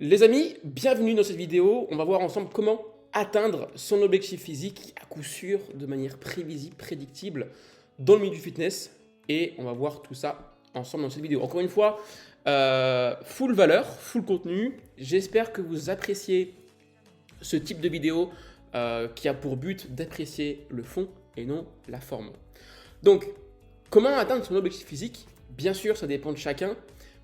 Les amis, bienvenue dans cette vidéo. On va voir ensemble comment atteindre son objectif physique à coup sûr, de manière prévisible, prédictible dans le milieu du fitness. Et on va voir tout ça ensemble dans cette vidéo. Encore une fois, full valeur, full contenu. J'espère que vous appréciez ce type de vidéo qui a pour but d'apprécier le fond et non la forme. Donc, comment atteindre son objectif physique? Bien sûr, ça dépend de chacun.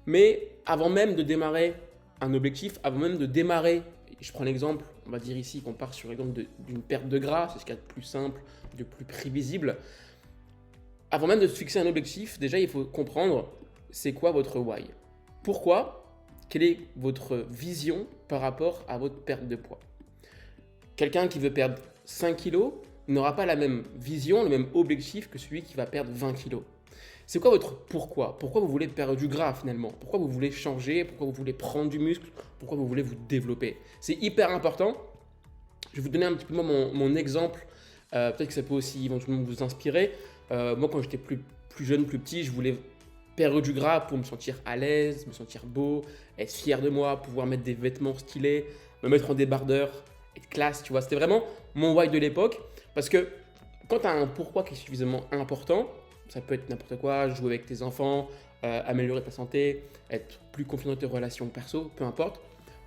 Mais avant même de démarrer un objectif, avant même de démarrer, je prends l'exemple, on va dire ici qu'on part sur l'exemple d'une perte de gras, c'est ce qu'il y a de plus simple, de plus prévisible. Avant même de se fixer un objectif, déjà il faut comprendre c'est quoi votre why. Pourquoi? Quelle est votre vision par rapport à votre perte de poids? Quelqu'un qui veut perdre 5 kilos n'aura pas la même vision, le même objectif que celui qui va perdre 20 kilos. C'est quoi votre pourquoi? Pourquoi vous voulez perdre du gras finalement? Pourquoi vous voulez changer? Pourquoi vous voulez prendre du muscle? Pourquoi vous voulez vous développer? C'est hyper important. Je vais vous donner un petit peu mon exemple. Peut-être que ça peut aussi éventuellement vous inspirer. Moi, quand j'étais plus jeune, plus petit, je voulais perdre du gras pour me sentir à l'aise, me sentir beau, être fier de moi, pouvoir mettre des vêtements stylés, me mettre en débardeur, être classe, tu vois. C'était vraiment mon why de l'époque. Parce que quand tu as un pourquoi qui est suffisamment important, ça peut être n'importe quoi, jouer avec tes enfants, améliorer ta santé, être plus confiant dans tes relations perso, peu importe.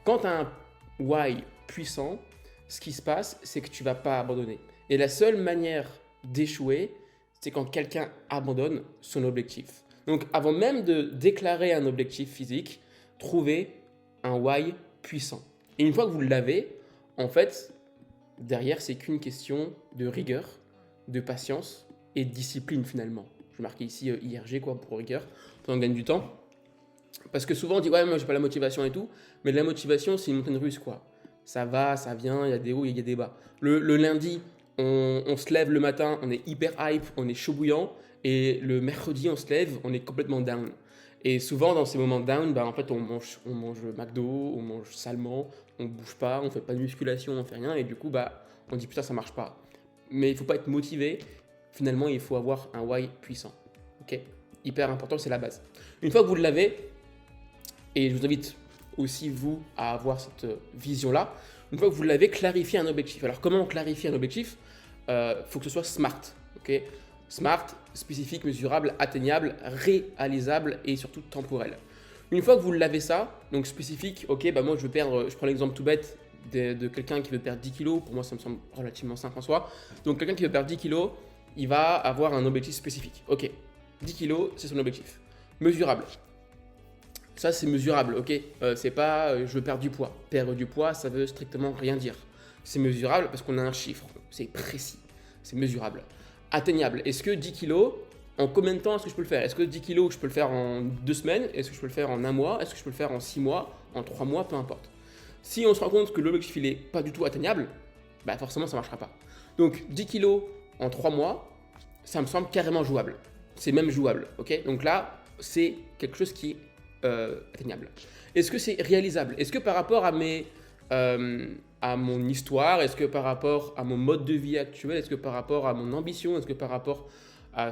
Quand tu as un why puissant, ce qui se passe, c'est que tu ne vas pas abandonner. Et la seule manière d'échouer, c'est quand quelqu'un abandonne son objectif. Donc avant même de déclarer un objectif physique, trouvez un why puissant. Et une fois que vous l'avez, en fait, derrière, c'est qu'une question de rigueur, de patience et de discipline finalement. Je vais marquer ici IRG quoi, pour rigueur, pour qu'on gagne du temps. Parce que souvent on dit ouais moi j'ai pas la motivation et tout, mais la motivation c'est une montagne russe quoi. Ça va, ça vient, il y a des hauts, il y a des bas. Le lundi, on se lève le matin, on est hyper hype, on est chaud bouillant, et le mercredi on se lève, on est complètement down. Et souvent dans ces moments down, bah, en fait on mange McDo, on mange salement, on bouge pas, on fait pas de musculation, on fait rien, et du coup bah on dit putain ça marche pas. Mais il faut pas être motivé. Finalement, il faut avoir un why puissant. Ok, hyper important, c'est la base. Une fois que vous l'avez, et je vous invite aussi vous à avoir cette vision-là, une fois que vous l'avez, clarifiez un objectif. Alors comment on clarifie un objectif? Faut que ce soit SMART. Ok, SMART, spécifique, mesurable, atteignable, réalisable et surtout temporel. Une fois que vous l'avez ça, donc spécifique, ok, bah moi je veux perdre, je prends l'exemple tout bête de quelqu'un qui veut perdre 10 kilos, pour moi ça me semble relativement simple en soi. Donc quelqu'un qui veut perdre 10 kilos, il va avoir un objectif spécifique. Ok, 10 kilos, c'est son objectif. Mesurable. Ça, c'est mesurable, ok. C'est pas je veux perdre du poids. Perdre du poids, ça veut strictement rien dire. C'est mesurable parce qu'on a un chiffre. C'est précis. C'est mesurable. Atteignable. Est-ce que 10 kilos, en combien de temps est-ce que je peux le faire? Est-ce que 10 kilos, je peux le faire en 2 semaines? Est-ce que je peux le faire en un mois? Est-ce que je peux le faire en 6 mois? En 3 mois? Peu importe. Si on se rend compte que l'objectif n'est pas du tout atteignable, bah forcément, ça ne marchera pas. Donc, 10 kilos en 3 mois, ça me semble carrément jouable. C'est même jouable, ok? Donc là, c'est quelque chose qui est atteignable. Est-ce que c'est réalisable? Est-ce que par rapport à à mon histoire, est-ce que par rapport à mon mode de vie actuel, est-ce que par rapport à mon ambition, est-ce que par rapport à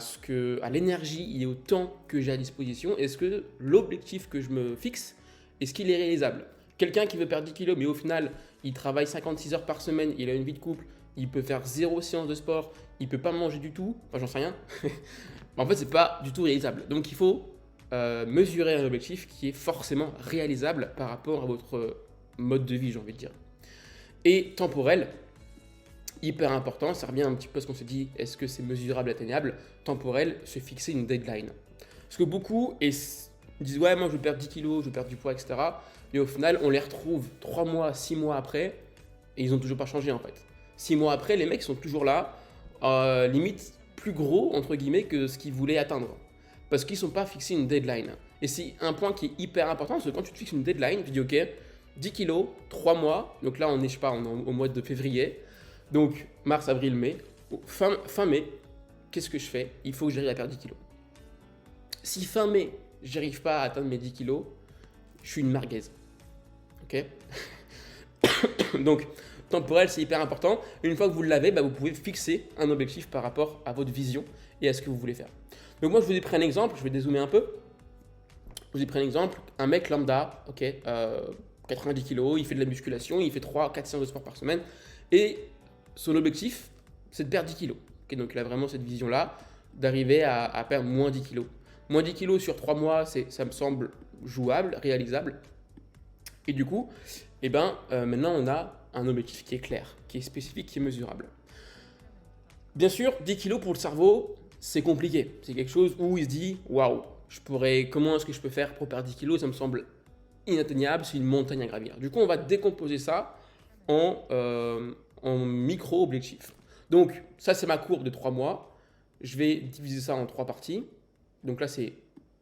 l'énergie et au temps que j'ai à disposition, est-ce que l'objectif que je me fixe, est-ce qu'il est réalisable? Quelqu'un qui veut perdre 10 kilos, mais au final, il travaille 56 heures par semaine, il a une vie de couple, il peut faire 0 séance de sport, il peut pas manger du tout, enfin j'en sais rien. En fait, c'est pas du tout réalisable. Donc il faut mesurer un objectif qui est forcément réalisable par rapport à votre mode de vie, j'ai envie de dire. Et temporel, hyper important, ça revient un petit peu à ce qu'on se dit, est-ce que c'est mesurable, atteignable? Temporel, se fixer une deadline. Parce que beaucoup disent ouais, moi je veux perdre 10 kilos, je veux perdre du poids, etc. Et au final, on les retrouve 3 mois, 6 mois après, et ils n'ont toujours pas changé en fait. 6 mois après, les mecs sont toujours là, limite plus gros, entre guillemets, que ce qu'ils voulaient atteindre. Parce qu'ils ne sont pas fixés une deadline. Et c'est un point qui est hyper important, parce que quand tu te fixes une deadline, tu dis ok, 10 kilos, 3 mois, donc là on est, je sais pas, on est au mois de février, donc mars, avril, mai, fin mai, qu'est-ce que je fais? Il faut que j'arrive à perdre 10 kilos. Si fin mai, j'arrive pas à atteindre mes 10 kilos, je suis une merguez. Ok. Donc, temporel, c'est hyper important. Une fois que vous l'avez, bah, vous pouvez fixer un objectif par rapport à votre vision et à ce que vous voulez faire. Donc moi, je vous ai pris un exemple, je vais dézoomer un peu. Je vous ai pris un exemple, un mec lambda, ok, 90 kg, il fait de la musculation, il fait 3-4 séances de sport par semaine. Et son objectif, c'est de perdre 10 kg. Okay, donc il a vraiment cette vision-là d'arriver à perdre moins 10 kg. Moins 10 kg sur 3 mois, ça me semble jouable, réalisable. Et du coup, maintenant on a un objectif qui est clair, qui est spécifique, qui est mesurable. Bien sûr, 10 kg pour le cerveau, c'est compliqué. C'est quelque chose où il se dit, waouh, comment est-ce que je peux faire pour perdre 10 kg? Ça me semble inatteignable, c'est une montagne à gravir. Du coup, on va décomposer ça en micro-objectifs. Donc, ça, c'est ma courbe de 3 mois. Je vais diviser ça en 3 parties. Donc là, c'est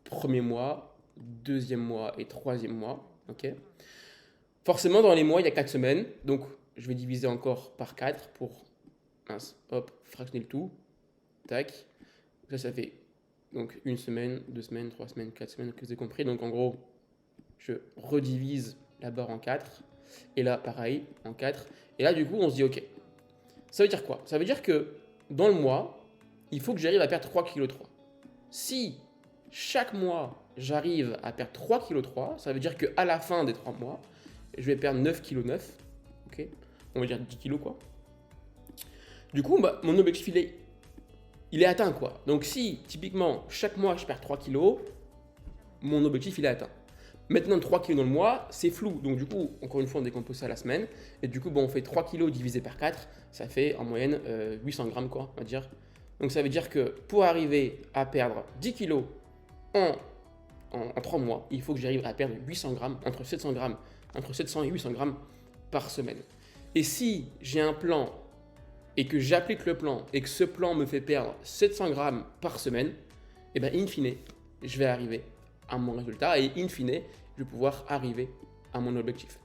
premier mois, deuxième mois et troisième mois. Okay. Forcément, dans les mois, il y a 4 semaines. Donc, je vais diviser encore par 4 pour fractionner le tout. Tac. Ça fait donc 1 semaine, 2 semaines, 3 semaines, 4 semaines, que vous avez compris. Donc, en gros, je redivise la barre en 4. Et là, pareil, en 4. Et là, du coup, on se dit, OK. Ça veut dire quoi? Ça veut dire que dans le mois, il faut que j'arrive à perdre 3,3 kg. Si chaque mois, j'arrive à perdre 3,3 kg, ça veut dire qu'à la fin des 3 mois, je vais perdre 9,9 kg. Okay, on va dire 10 kg, quoi. Du coup, mon objectif, il est atteint, quoi. Donc, si, typiquement, chaque mois, je perds 3 kg, mon objectif, il est atteint. Maintenant, 3 kg dans le mois, c'est flou. Donc, du coup, encore une fois, on décompose ça à la semaine. Et du coup, on fait 3 kg divisé par 4. Ça fait en moyenne 800 grammes, quoi, on va dire. Donc, ça veut dire que pour arriver à perdre 10 kg en 3 mois, il faut que j'arrive à perdre 800 grammes, entre 700 et 800 grammes par semaine. Et si j'ai un plan et que j'applique le plan et que ce plan me fait perdre 700 grammes par semaine, et bien, in fine, je vais arriver à mon résultat et in fine, je vais pouvoir arriver à mon objectif.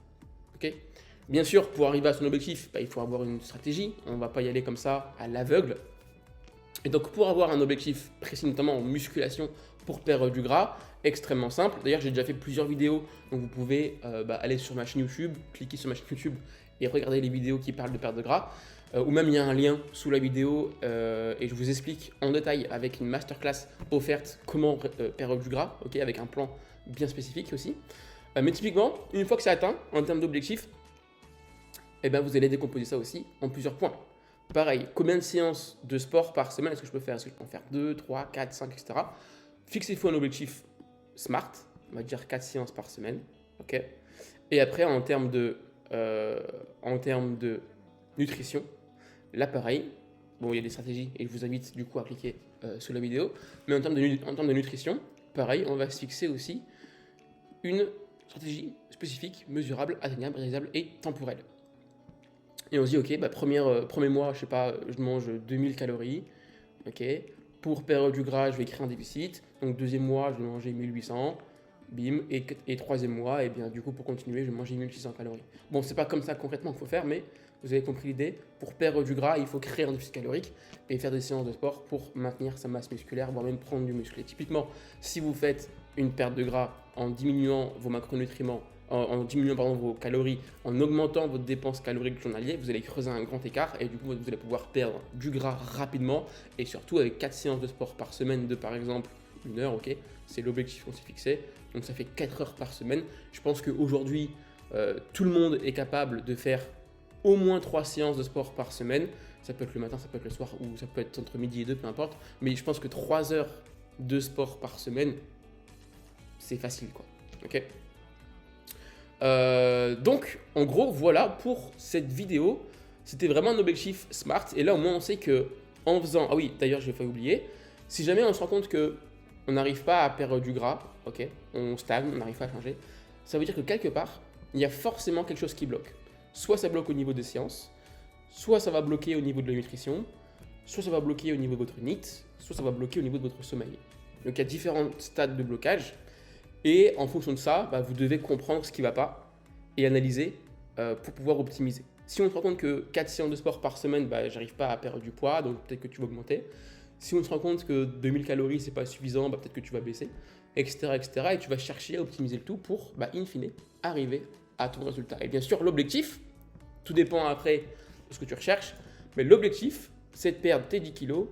Okay, bien sûr, pour arriver à son objectif, il faut avoir une stratégie. On ne va pas y aller comme ça à l'aveugle. Et donc, pour avoir un objectif précis, notamment en musculation, pour perdre du gras, extrêmement simple. D'ailleurs, j'ai déjà fait plusieurs vidéos, donc vous pouvez aller sur ma chaîne YouTube, cliquer sur ma chaîne YouTube et regarder les vidéos qui parlent de perte de gras. Ou même il y a un lien sous la vidéo et je vous explique en détail avec une masterclass offerte comment perdre du gras, okay, avec un plan bien spécifique aussi. Mais typiquement, une fois que c'est atteint en termes d'objectifs, vous allez décomposer ça aussi en plusieurs points. Pareil, combien de séances de sport par semaine est-ce que je peux faire? Est-ce que je peux en faire 2, 3, 4, 5, etc. Fixez-vous un objectif SMART, on va dire 4 séances par semaine. Okay, et après, en termes de nutrition, là pareil, il y a des stratégies et je vous invite du coup à cliquer sous la vidéo. Mais en termes de nutrition, pareil, on va se fixer aussi une stratégie spécifique, mesurable, atteignable, réalisable et temporelle. Et on se dit, ok, premier mois, je sais pas, je mange 2000 calories. Ok, pour perdre du gras, je vais créer un déficit. Donc deuxième mois, je vais manger 1800. Bim. Et troisième mois, du coup, pour continuer, je vais manger 1600 calories. Bon, c'est pas comme ça concrètement qu'il faut faire, mais vous avez compris l'idée. Pour perdre du gras, il faut créer un déficit calorique et faire des séances de sport pour maintenir sa masse musculaire, voire même prendre du muscle. Et typiquement, si vous faites une perte de gras en diminuant vos macronutriments, en diminuant vos calories, en augmentant votre dépense calorique journalière, vous allez creuser un grand écart et du coup, vous allez pouvoir perdre du gras rapidement et surtout avec 4 séances de sport par semaine de par exemple 1 heure, ok, c'est l'objectif qu'on s'est fixé. Donc ça fait 4 heures par semaine. Je pense qu'aujourd'hui, tout le monde est capable de faire au moins 3 séances de sport par semaine. Ça peut être le matin, ça peut être le soir ou ça peut être entre midi et 2, peu importe. Mais je pense que 3 heures de sport par semaine, c'est facile, quoi. Ok. Donc, en gros, voilà pour cette vidéo. C'était vraiment un objectif SMART. Et là, au moins, on sait que en faisant... Ah oui, d'ailleurs, je l'ai failli oublier. Si jamais on se rend compte que on n'arrive pas à perdre du gras, ok, on stagne, on n'arrive pas à changer, ça veut dire que quelque part, il y a forcément quelque chose qui bloque. Soit ça bloque au niveau des séances, soit ça va bloquer au niveau de la nutrition, soit ça va bloquer au niveau de votre NEAT, soit ça va bloquer au niveau de votre sommeil. Donc il y a différents stades de blocage et en fonction de ça, vous devez comprendre ce qui ne va pas et analyser pour pouvoir optimiser. Si on se rend compte que 4 séances de sport par semaine, j'arrive pas à perdre du poids, donc peut-être que tu vas augmenter. Si on se rend compte que 2000 calories, c'est pas suffisant, peut-être que tu vas baisser, etc., etc. Et tu vas chercher à optimiser le tout pour, in fine, arriver à ton résultat. Et bien sûr, l'objectif, tout dépend après de ce que tu recherches, mais l'objectif, c'est de perdre tes 10 kilos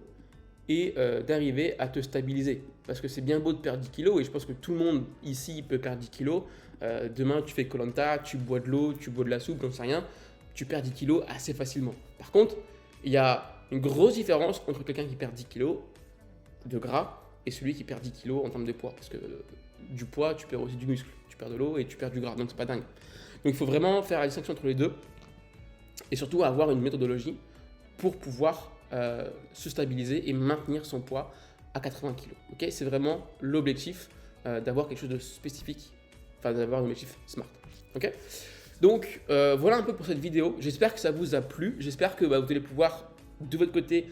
et d'arriver à te stabiliser. parce que c'est bien beau de perdre 10 kilos et je pense que tout le monde ici peut perdre 10 kilos. Demain, tu fais koh lanta, tu bois de l'eau, tu bois de la soupe, j'en sais rien, tu perds 10 kilos assez facilement. Par contre, il y a une grosse différence entre quelqu'un qui perd 10 kilos de gras et celui qui perd 10 kilos en termes de poids. Parce que du poids, tu perds aussi du muscle, tu perds de l'eau et tu perds du gras, donc c'est pas dingue. Donc il faut vraiment faire la distinction entre les deux et surtout avoir une méthodologie pour pouvoir se stabiliser et maintenir son poids à 80 kg. Okay, c'est vraiment l'objectif d'avoir quelque chose de spécifique, enfin d'avoir un objectif smart. Okay, donc voilà un peu pour cette vidéo. J'espère que ça vous a plu. J'espère que vous allez pouvoir de votre côté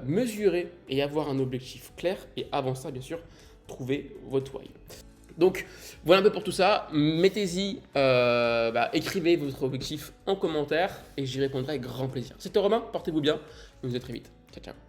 mesurer et avoir un objectif clair. Et avant ça, bien sûr, trouver votre why. Donc voilà un peu pour tout ça. Mettez-y, écrivez votre objectif en commentaire et j'y répondrai avec grand plaisir. C'était Romain, portez-vous bien. Je vous dis à très vite. Ciao, ciao.